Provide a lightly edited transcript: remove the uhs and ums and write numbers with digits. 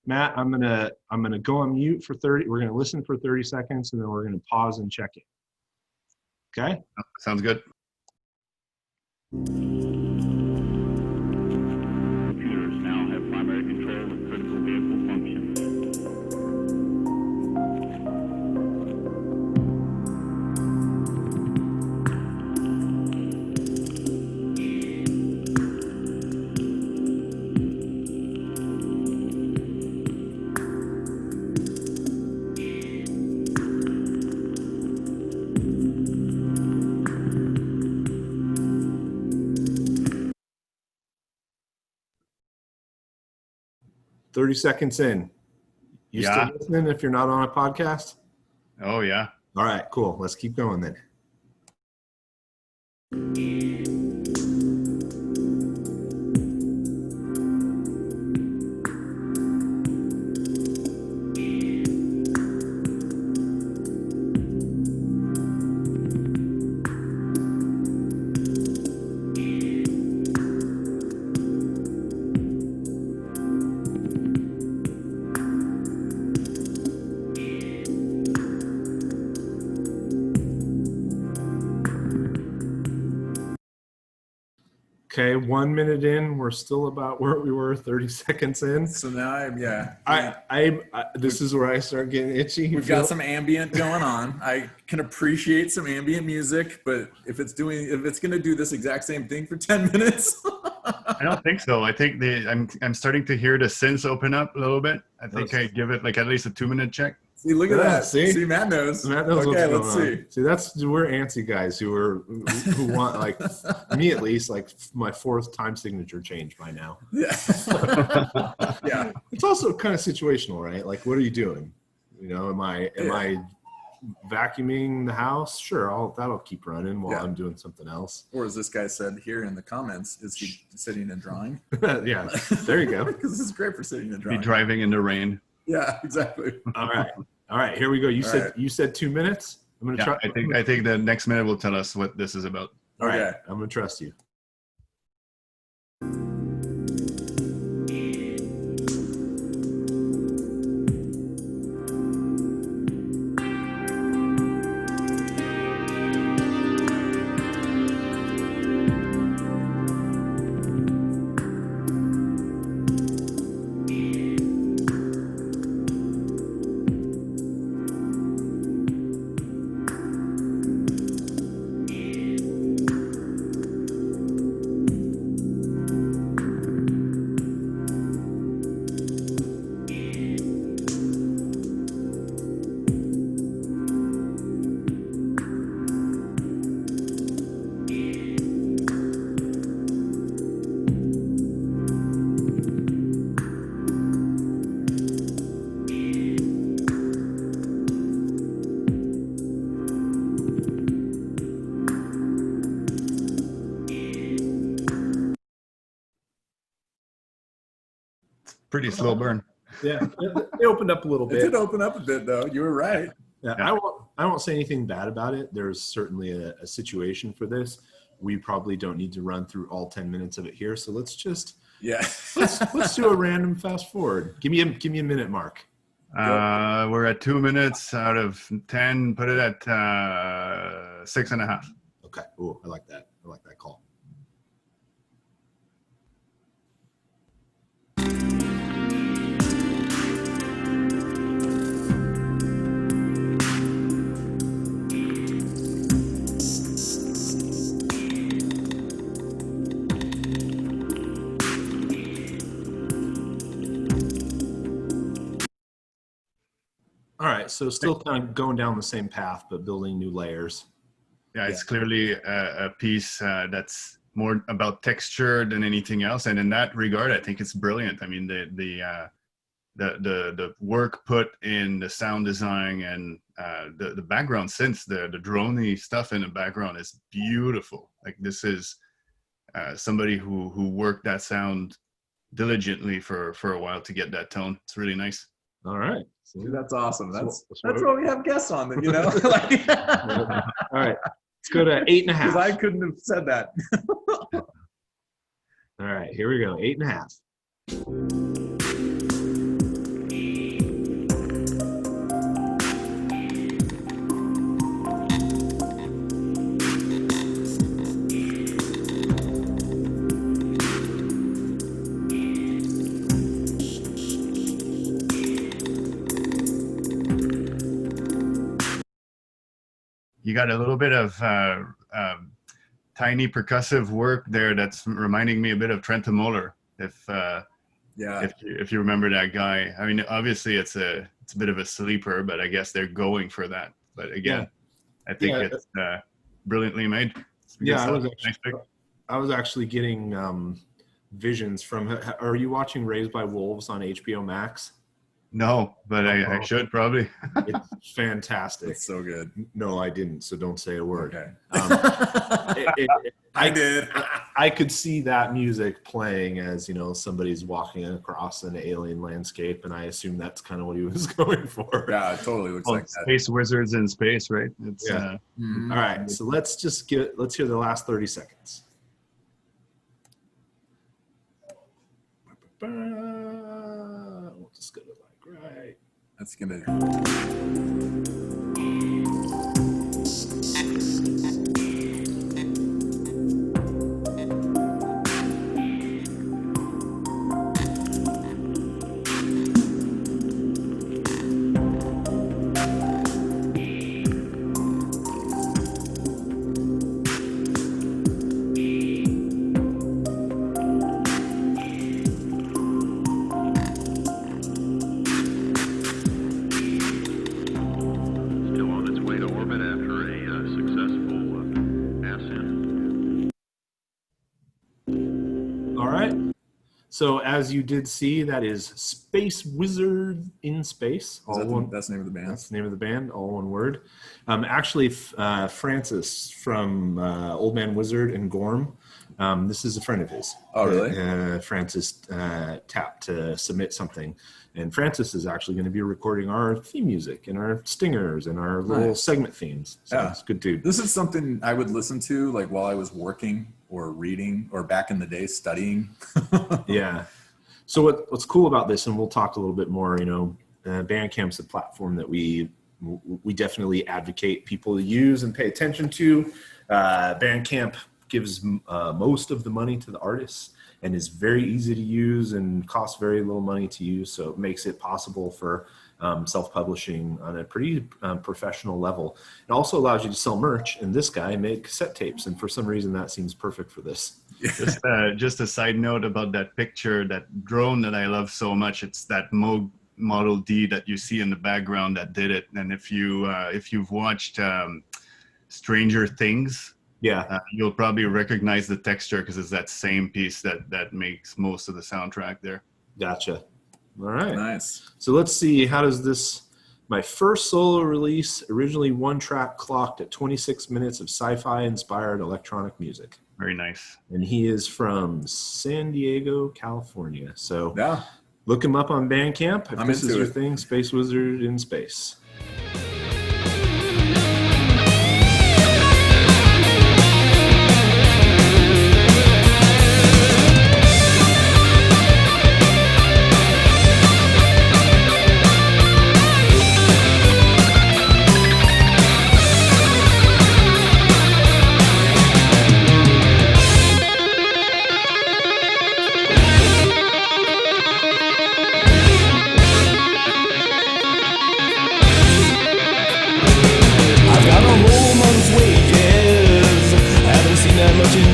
Matt, I'm gonna go on mute for 30. We're gonna listen for 30 seconds, and then we're gonna pause and check it. Okay? Sounds good. Computers now have primary control of critical vehicle functions. "30 seconds in. You Yeah. still listening if you're not on a podcast? Oh, yeah. All right, cool. Let's keep going then. Okay, 1 minute in, we're still about where we were 30 seconds in. So now This is where I start getting itchy. we've got some ambient going on. I can appreciate some ambient music, but if it's going to do this exact same thing for 10 minutes. I don't think so. I think I'm starting to hear the synths open up a little bit. I think I give it like at least a 2-minute check. See, look at that. See, Matt knows. Matt knows okay, what's let's going on. See, we're antsy guys who want, like, me at least, like my 4th time signature change by now. Yeah. Yeah. It's also kind of situational, right? Like, what are you doing? You know, am I vacuuming the house? Sure, that'll keep running while I'm doing something else. Or as this guy said here in the comments, is he sitting and drawing? Yeah, there you go. Because this is great for sitting and drawing. Be driving in the rain. Yeah, exactly. All right, here we go. You said 2 minutes. I'm gonna try. I think the next minute will tell us what this is about. All right, I'm gonna trust you. Pretty slow burn. Yeah, it opened up a little bit. It did open up a bit, though. You were right. Yeah, I won't say anything bad about it. There's certainly a situation for this. We probably don't need to run through all 10 minutes of it here. So let's just let's do a random fast forward. Give me a minute mark. We're at 2 minutes out of 10. Put it at 6.5. Okay. Ooh, I like that. I like that call. All right, so still kind of going down the same path, but building new layers. Yeah, it's clearly a piece that's more about texture than anything else, and in that regard, I think it's brilliant. I mean, the work put in the sound design and the background synths, the droney stuff in the background is beautiful. Like, this is somebody who worked that sound diligently for a while to get that tone. It's really nice. All right. Dude, that's awesome. That's why we have guests on, you know? Like, all right. Let's go to 8.5. Because I couldn't have said that. All right, here we go. 8.5. you got a little bit of tiny percussive work there that's reminding me a bit of Trent Moeller. If you remember that guy. I mean, obviously it's a bit of a sleeper, but I guess they're going for that. But again, I think it's brilliantly made. I was actually getting visions from. Are you watching Raised by Wolves on HBO Max? No, but I should probably. It's fantastic. It's so good. No, I didn't. So don't say a word. Okay. I did. I could see that music playing as, you know, somebody's walking across an alien landscape, and I assume that's kind of what he was going for. Yeah, it totally looks like that. Space Wizards in Space, right? It's, All right, so let's hear the last 30 seconds. We'll just go to right. That's gonna. So as you did see, that is Space Wizard in Space. That's the name of the band. That's the name of the band, all one word. Actually, Francis from Old Man Wizard and Gorm, this is a friend of his. Oh, really? Francis tapped to submit something. And Francis is actually going to be recording our theme music and our stingers and our little segment themes. So it's good dude. This is something I would listen to like while I was working or reading or back in the day studying. Yeah. So what's cool about this, and we'll talk a little bit more, you know, Bandcamp's a platform that we definitely advocate people to use and pay attention to. Bandcamp gives most of the money to the artists and is very easy to use and costs very little money to use. So it makes it possible for self-publishing on a pretty professional level. It also allows you to sell merch, and this guy made cassette tapes, and for some reason that seems perfect for this. Just a side note about that picture, that drone that I love so much. It's that Model D that you see in the background that did it. And if you've watched Stranger Things, you'll probably recognize the texture because it's that same piece that makes most of the soundtrack there. Gotcha. All right. Nice. So let's see, how does this, my first solo release, originally one track, clocked at 26 minutes of sci-fi inspired electronic music. Very nice. And he is from San Diego, California. So look him up on Bandcamp. If this is your thing, Space Wizard in Space. Much in